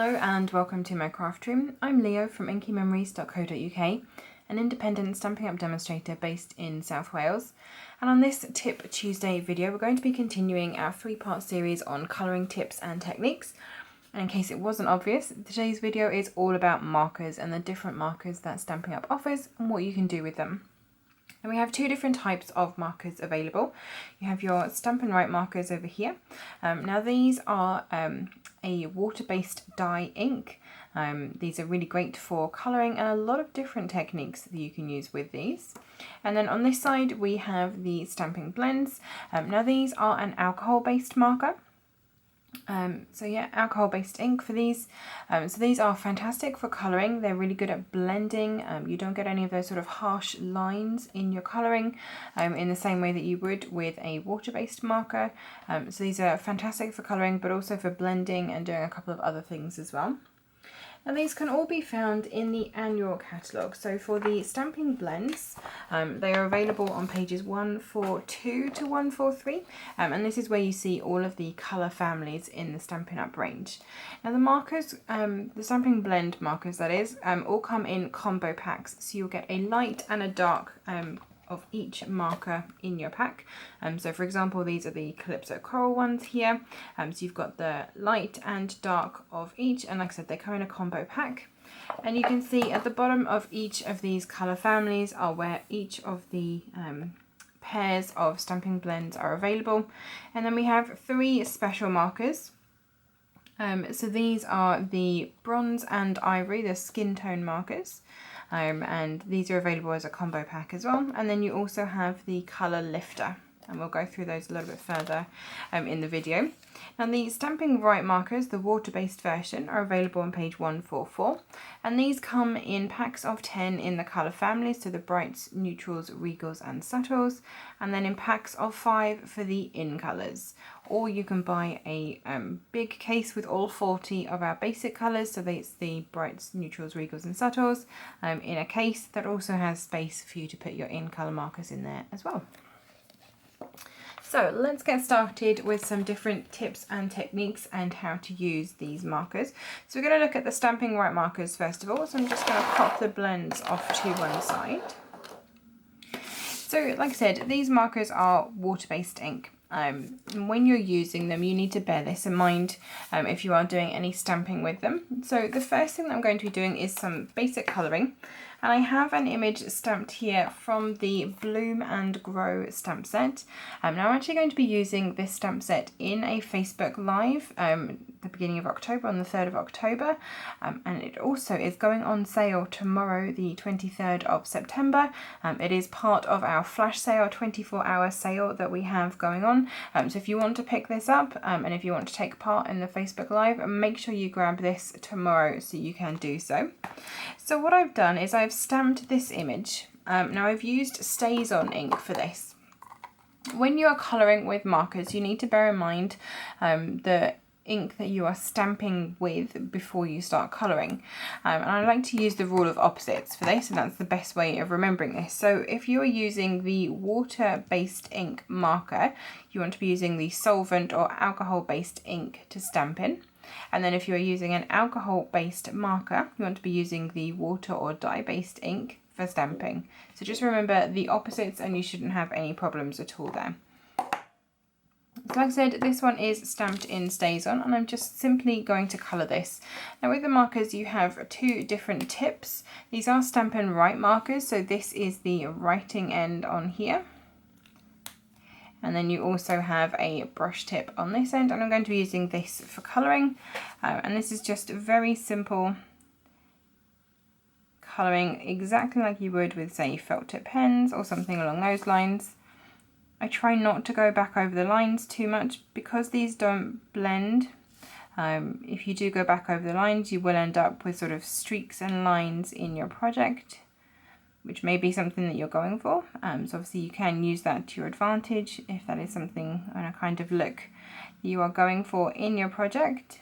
Hello and welcome to my craft room. I'm Leo from inkymemories.co.uk, an independent Stampin' Up demonstrator based in South Wales. And on this Tip Tuesday video, we're going to be continuing our three-part series on colouring tips and techniques. And in case it wasn't obvious, today's video is all about markers and the different markers that Stampin' Up offers and what you can do with them. And we have two different types of markers available. You have your Stampin' Right markers over here. Now these are a water-based dye ink. These are really great for colouring and a lot of different techniques that you can use with these. And then on this side we have the Stampin' Blends. Now these are an alcohol-based marker. Alcohol-based ink for these. So these are fantastic for colouring. They're really good at blending. You don't get any of those sort of harsh lines in your colouring in the same way that you would with a water-based marker. So these are fantastic for colouring, but also for blending and doing a couple of other things as well. And these can all be found in the annual catalogue. So for the Stampin' Blends, they are available on pages 142 to 143. And this is where you see all of the colour families in the Stampin' Up range. Now the markers, the Stampin' Blend markers that is, all come in combo packs. So you'll get a light and a dark of each marker in your pack. So for example, these are the Calypso Coral ones here. So you've got the light and dark of each, and like I said, they come in a combo pack. And you can see at the bottom of each of these colour families are where each of the pairs of Stampin' Blends are available. And then we have three special markers. So these are the Bronze and Ivory, the skin tone markers. And these are available as a combo pack as well. And then you also have the Colour Lifter, and we'll go through those a little bit further in the video. Now the Stampin' Right markers, the water-based version, are available on page 144, and these come in packs of 10 in the colour families, so the brights, neutrals, regals and subtles, and then in packs of 5 for the in colours. Or you can buy a big case with all 40 of our basic colours, so it's the brights, neutrals, regals and subtles, in a case that also has space for you to put your in colour markers in there as well. So let's get started with some different tips and techniques and how to use these markers. So we're going to look at the Stampin' Right markers first of all. So I'm just going to pop the blends off to one side. So like I said, these markers are water-based ink. And when you're using them, you need to bear this in mind if you are doing any stamping with them. So the first thing that I'm going to be doing is some basic colouring. And I have an image stamped here from the Bloom and Grow stamp set. Now I'm actually going to be using this stamp set in a Facebook Live the beginning of October, on the 3rd of October. And it also is going on sale tomorrow, the 23rd of September. It is part of our flash sale, 24-hour sale that we have going on. So if you want to pick this up and if you want to take part in the Facebook Live, make sure you grab this tomorrow so you can do so. So what I've done is I've stamped this image. Now I've used StazOn ink for this. When you are colouring with markers, you need to bear in mind the ink that you are stamping with before you start colouring. And I like to use the rule of opposites for this, and that's the best way of remembering this. So if you're using the water-based ink marker, you want to be using the solvent or alcohol-based ink to stamp in. And then if you're using an alcohol-based marker, you want to be using the water or dye-based ink for stamping. So just remember the opposites and you shouldn't have any problems at all there. So like I said, this one is stamped in StazOn, and I'm just simply going to colour this. Now with the markers you have two different tips. These are Stampin' Right markers, so this is the writing end on here. And then you also have a brush tip on this end, and I'm going to be using this for colouring. And this is just very simple colouring, exactly like you would with, say, felt tip pens or something along those lines. I try not to go back over the lines too much because these don't blend. If you do go back over the lines, you will end up with sort of streaks and lines in your project, which may be something that you're going for. So obviously you can use that to your advantage if that is something and a kind of look you are going for in your project.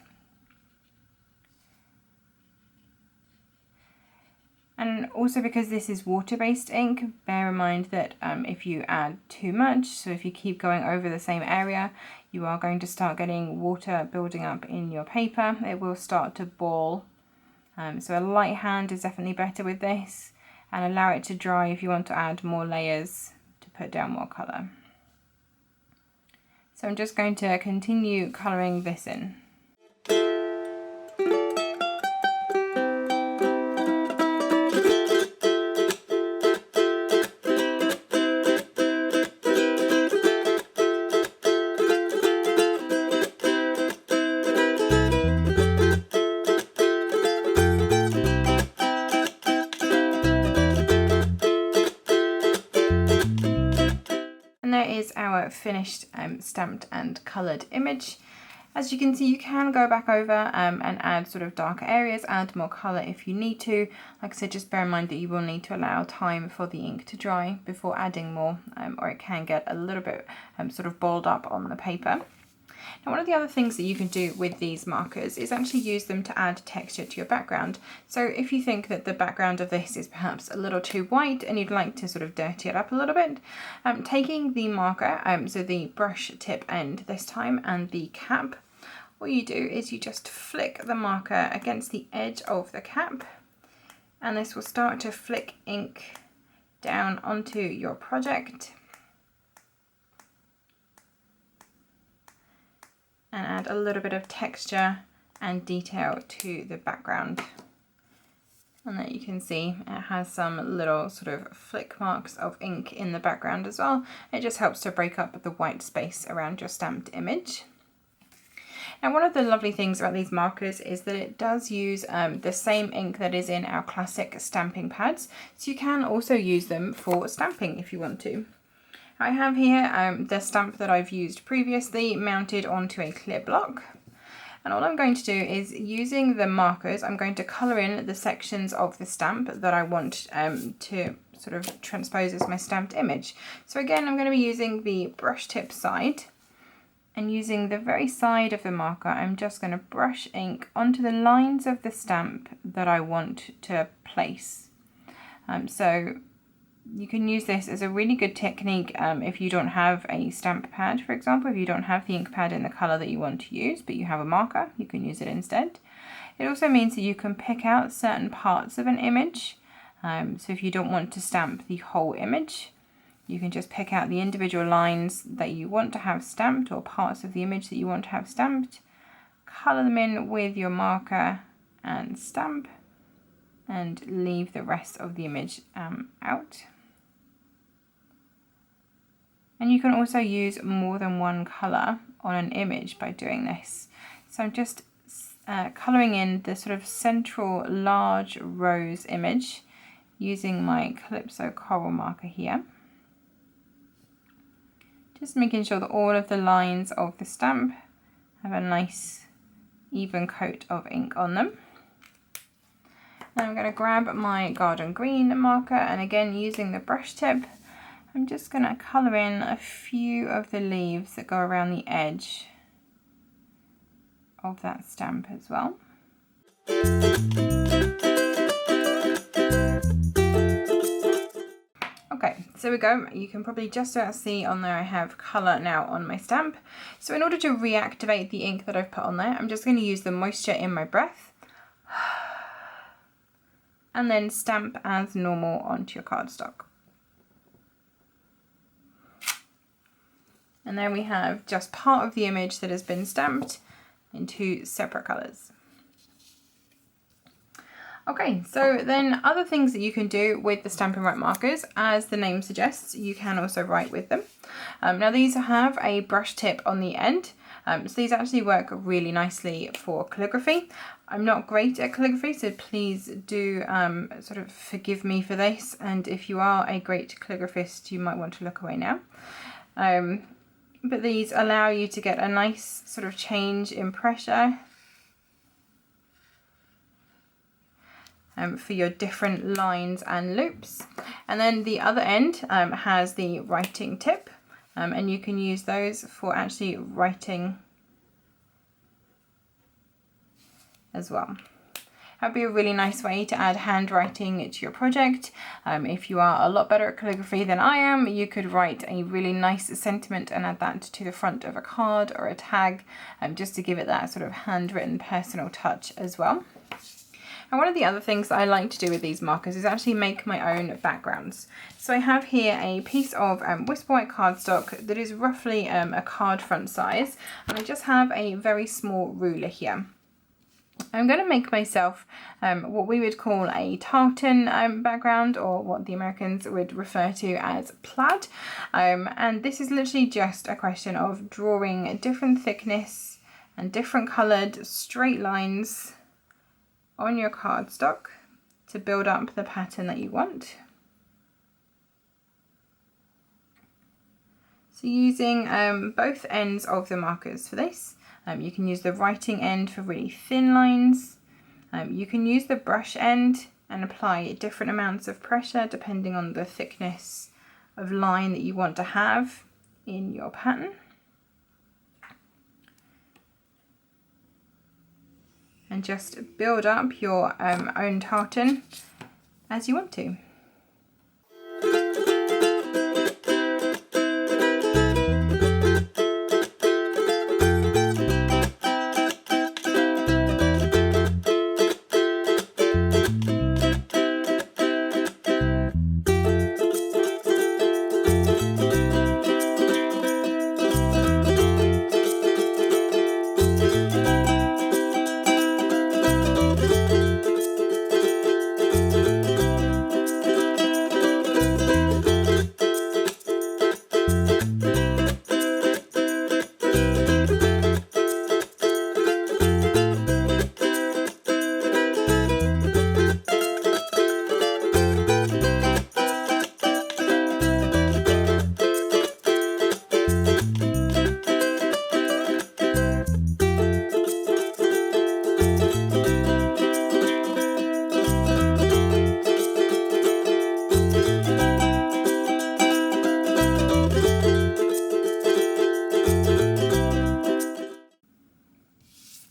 And also because this is water-based ink, bear in mind that if you add too much, so if you keep going over the same area, you are going to start getting water building up in your paper. It will start to ball. So a light hand is definitely better with this, and allow it to dry if you want to add more layers to put down more colour. So I'm just going to continue colouring this in. And there is our finished stamped and coloured image. As you can see, you can go back over and add sort of darker areas, add more colour if you need to. Like I said, just bear in mind that you will need to allow time for the ink to dry before adding more, or it can get a little bit sort of balled up on the paper. Now, one of the other things that you can do with these markers is actually use them to add texture to your background. So if you think that the background of this is perhaps a little too white and you'd like to sort of dirty it up a little bit, taking the marker, so the brush tip end this time, and the cap, what you do is you just flick the marker against the edge of the cap, and this will start to flick ink down onto your project. And add a little bit of texture and detail to the background. And there you can see it has some little sort of flick marks of ink in the background as well. It just helps to break up the white space around your stamped image. Now, one of the lovely things about these markers is that it does use the same ink that is in our classic stamping pads, so you can also use them for stamping if you want to. I have here the stamp that I've used previously mounted onto a clear block, and all I'm going to do is, using the markers, I'm going to colour in the sections of the stamp that I want to sort of transpose as my stamped image. So again, I'm going to be using the brush tip side, and using the very side of the marker, I'm just going to brush ink onto the lines of the stamp that I want to place. So you can use this as a really good technique if you don't have a stamp pad, for example. If you don't have the ink pad in the colour that you want to use, but you have a marker, you can use it instead. It also means that you can pick out certain parts of an image. So if you don't want to stamp the whole image, you can just pick out the individual lines that you want to have stamped, or parts of the image that you want to have stamped, colour them in with your marker and stamp, and leave the rest of the image out. And you can also use more than one colour on an image by doing this. So I'm just colouring in the sort of central large rose image using my Calypso Coral marker here. Just making sure that all of the lines of the stamp have a nice even coat of ink on them. Now I'm going to grab my Garden Green marker, and again, using the brush tip, I'm just going to colour in a few of the leaves that go around the edge of that stamp as well. Okay, so we go. You can probably just about see on there I have colour now on my stamp. So in order to reactivate the ink that I've put on there, I'm just going to use the moisture in my breath and then stamp as normal onto your cardstock. And then we have just part of the image that has been stamped in two separate colours. Okay, so then other things that you can do with the Stampin' Write markers, as the name suggests, you can also write with them. Now these have a brush tip on the end, so these actually work really nicely for calligraphy. I'm not great at calligraphy, so please do sort of forgive me for this, and if you are a great calligraphist, you might want to look away now. But these allow you to get a nice sort of change in pressure for your different lines and loops. And then the other end has the writing tip, and you can use those for actually writing as well. That'd be a really nice way to add handwriting to your project. If you are a lot better at calligraphy than I am, you could write a really nice sentiment and add that to the front of a card or a tag, just to give it that sort of handwritten personal touch as well. And one of the other things that I like to do with these markers is actually make my own backgrounds. So I have here a piece of Whisper White cardstock that is roughly a card front size, and I just have a very small ruler here. I'm going to make myself what we would call a tartan background, or what the Americans would refer to as plaid. And this is literally just a question of drawing different thickness and different coloured straight lines on your cardstock to build up the pattern that you want. So using both ends of the markers for this. You can use the writing end for really thin lines. You can use the brush end and apply different amounts of pressure depending on the thickness of line that you want to have in your pattern. And just build up your own tartan as you want to.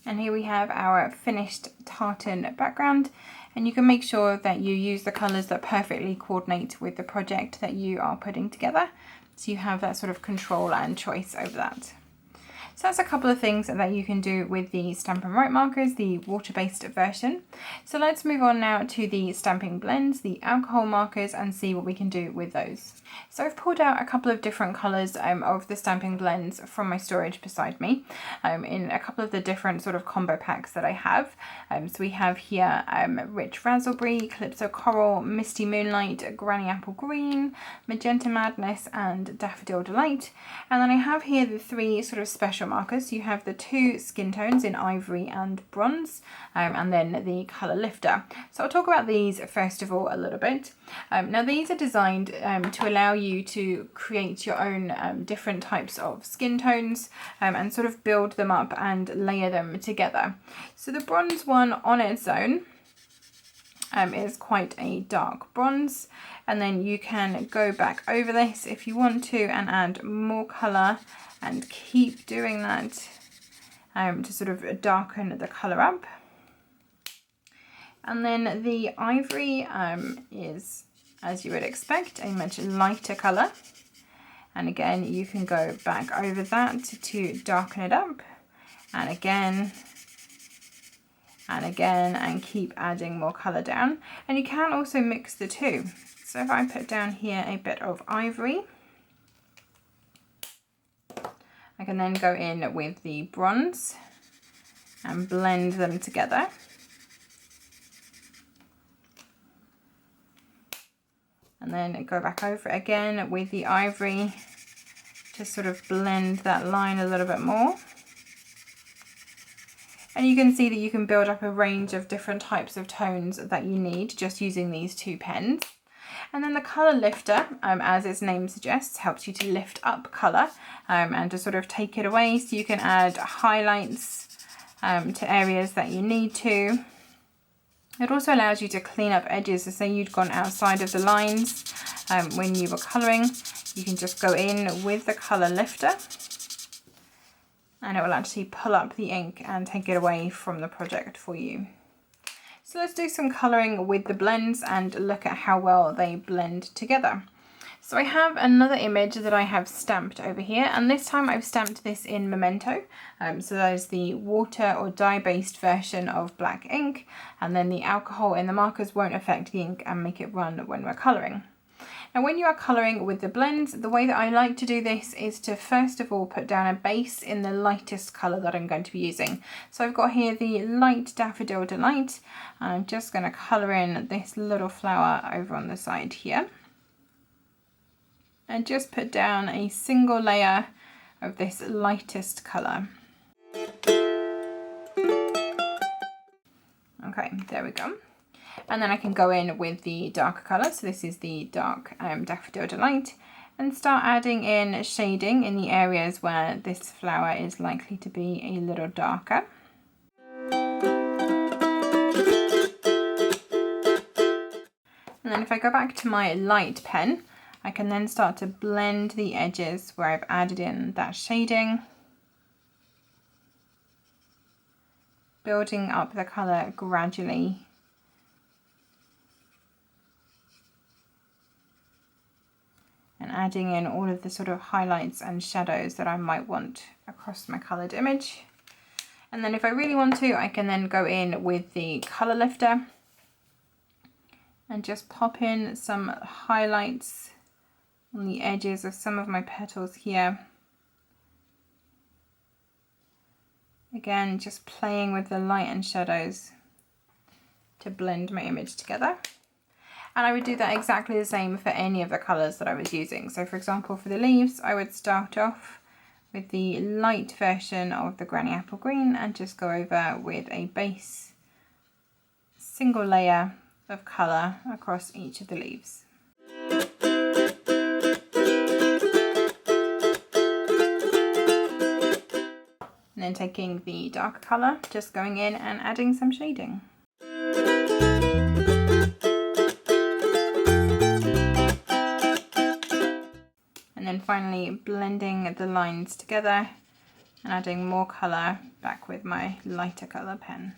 And here we have our finished tartan background, and you can make sure that you use the colours that perfectly coordinate with the project that you are putting together, so you have that sort of control and choice over that. So that's a couple of things that you can do with the Stampin' Write markers, the water-based version. So let's move on now to the stamping blends, the alcohol markers, and see what we can do with those. So I've pulled out a couple of different colours of the stamping blends from my storage beside me, in a couple of the different sort of combo packs that I have. So we have here Rich Raspberry, Calypso Coral, Misty Moonlight, Granny Apple Green, Magenta Madness, and Daffodil Delight. And then I have here the three sort of special markers. You have the two skin tones in ivory and bronze, and then the colour lifter. So I'll talk about these first of all a little bit. Now these are designed to allow you to create your own different types of skin tones, and sort of build them up and layer them together. So the bronze one on its own is quite a dark bronze, and then you can go back over this if you want to and add more colour and keep doing that to sort of darken the colour up. And then the ivory is, as you would expect, a much lighter colour, and again you can go back over that to darken it up, and again and keep adding more colour down. And you can also mix the two. So if I put down here a bit of ivory, I can then go in with the bronze and blend them together. And then go back over it again with the ivory to sort of blend that line a little bit more. And you can see that you can build up a range of different types of tones that you need just using these two pens. And then the colour lifter, as its name suggests, helps you to lift up colour and to sort of take it away, so you can add highlights to areas that you need to. It also allows you to clean up edges. So say you'd gone outside of the lines when you were colouring, you can just go in with the colour lifter and it will actually pull up the ink and take it away from the project for you. So let's do some colouring with the blends and look at how well they blend together. So I have another image that I have stamped over here, and this time I've stamped this in Memento. So that is the water or dye-based version of black ink, and then the alcohol in the markers won't affect the ink and make it run when we're colouring. Now when you are colouring with the blends, the way that I like to do this is to first of all put down a base in the lightest colour that I'm going to be using. So I've got here the light Daffodil Delight, and I'm just going to colour in this little flower over on the side here. And just put down a single layer of this lightest colour. Okay, there we go. And then I can go in with the darker colour, so this is the dark Daffodil Delight, and start adding in shading in the areas where this flower is likely to be a little darker. And then if I go back to my light pen, I can then start to blend the edges where I've added in that shading, building up the colour gradually. And adding in all of the sort of highlights and shadows that I might want across my coloured image. And then if I really want to, I can then go in with the colour lifter and just pop in some highlights on the edges of some of my petals here. Again, just playing with the light and shadows to blend my image together. And I would do that exactly the same for any of the colours that I was using. So for example, for the leaves, I would start off with the light version of the Granny Apple Green and just go over with a base single layer of colour across each of the leaves. And then taking the darker colour, just going in and adding some shading. And then finally blending the lines together and adding more colour back with my lighter colour pen.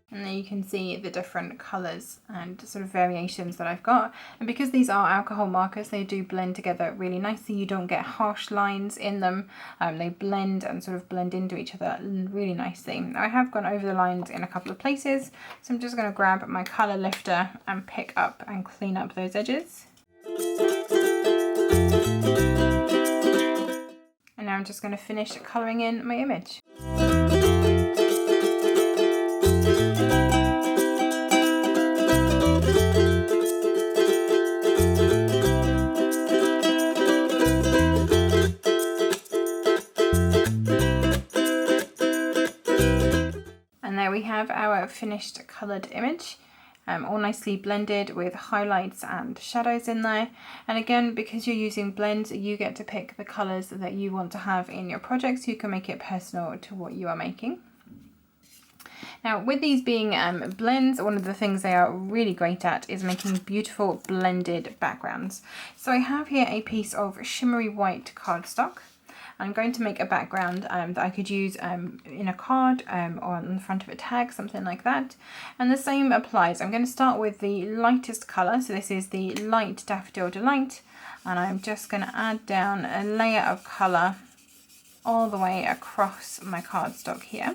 And then you can see the different colours and sort of variations that I've got. And because these are alcohol markers, they do blend together really nicely. You don't get harsh lines in them. They blend and sort of blend into each other really nicely. Now I have gone over the lines in a couple of places, so I'm just going to grab my colour lifter and pick up and clean up those edges. And now I'm just going to finish colouring in my image. And there we have our finished coloured image. All nicely blended with highlights and shadows in there. And again, because you're using blends, you get to pick the colours that you want to have in your project, so you can make it personal to what you are making. Now with these being blends, one of the things they are really great at is making beautiful blended backgrounds. So I have here a piece of shimmery white cardstock. I'm going to make a background that I could use in a card or on the front of a tag, something like that. And the same applies. I'm going to start with the lightest colour, so this is the light Daffodil Delight, and I'm just going to add down a layer of colour all the way across my cardstock here.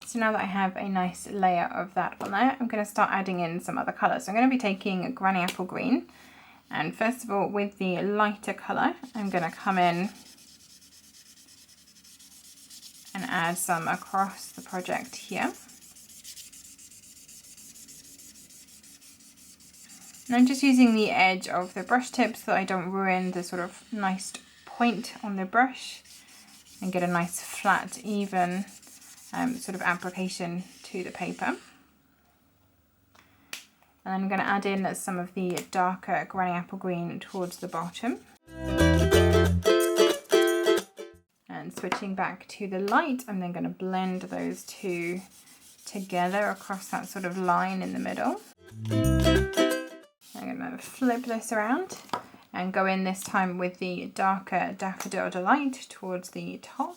So now that I have a nice layer of that on there, I'm going to start adding in some other colours. So I'm going to be taking Granny Apple Green, and first of all with the lighter colour, I'm going to come in and add some across the project here. And I'm just using the edge of the brush tip so that I don't ruin the sort of nice point on the brush, and get a nice flat, even sort of application to the paper. And I'm going to add in some of the darker Granny Apple Green towards the bottom. And switching back to the light, I'm then going to blend those two together across that sort of line in the middle. I'm going to flip this around and go in this time with the darker Daffodil Delight towards the top.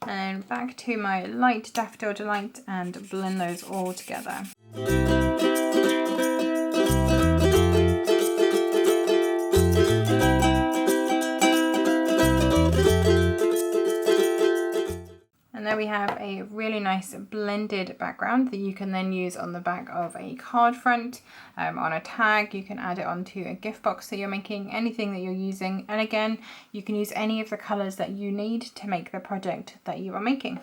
And back to my light Daffodil Delight and blend those all together. And there we have a really nice blended background that you can then use on the back of a card front, on a tag. You can add it onto a gift box that you're making, anything that you're using. And again, you can use any of the colours that you need to make the project that you are making.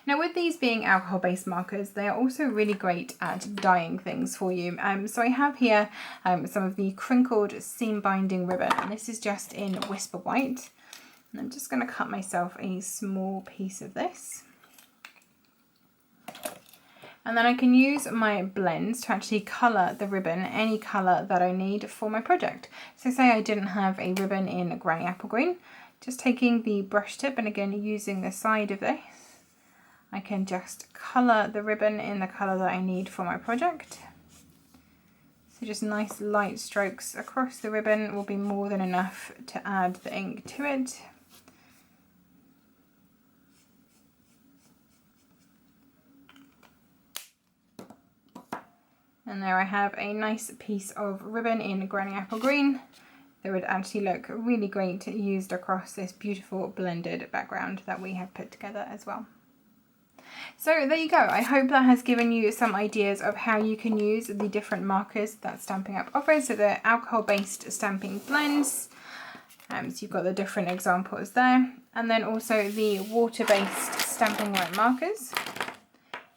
Now, with these being alcohol-based markers, they are also really great at dyeing things for you. So I have here some of the crinkled seam binding ribbon, and this is just in Whisper White. And I'm just going to cut myself a small piece of this. And then I can use my blends to actually colour the ribbon any colour that I need for my project. So say I didn't have a ribbon in Granny Apple Green, just taking the brush tip and again using the side of this, I can just colour the ribbon in the colour that I need for my project. So just nice light strokes across the ribbon will be more than enough to add the ink to it. And there I have a nice piece of ribbon in Granny Apple Green that would actually look really great used across this beautiful blended background that we have put together as well. So there you go. I hope that has given you some ideas of how you can use the different markers that Stampin' Up offers. So the alcohol-based stamping blends. So you've got the different examples there. And then also the water-based stamping white markers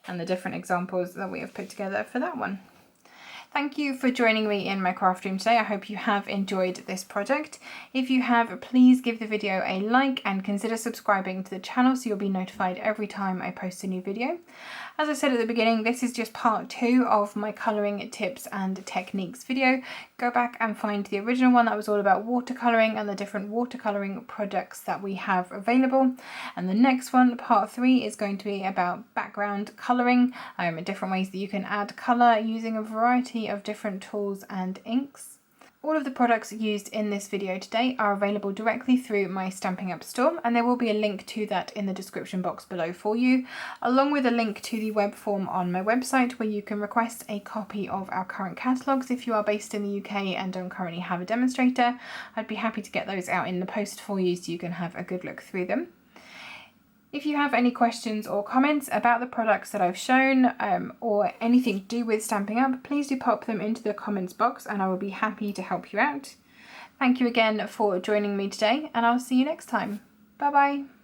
and the different examples that we have put together for that one. Thank you for joining me in my craft room today. I hope you have enjoyed this project. If you have, please give the video a like and consider subscribing to the channel so you'll be notified every time I post a new video. As I said at the beginning, this is just part 2 of my colouring tips and techniques video. Go back and find the original one that was all about watercolouring and the different watercolouring products that we have available. And the next one, part 3, is going to be about background colouring, different ways that you can add colour using a variety of different tools and inks. All of the products used in this video today are available directly through my Stampin' Up store, and there will be a link to that in the description box below for you, along with a link to the web form on my website where you can request a copy of our current catalogues if you are based in the UK and don't currently have a demonstrator. I'd be happy to get those out in the post for you so you can have a good look through them. If you have any questions or comments about the products that I've shown or anything to do with Stampin' Up, please do pop them into the comments box and I will be happy to help you out. Thank you again for joining me today and I'll see you next time. Bye bye.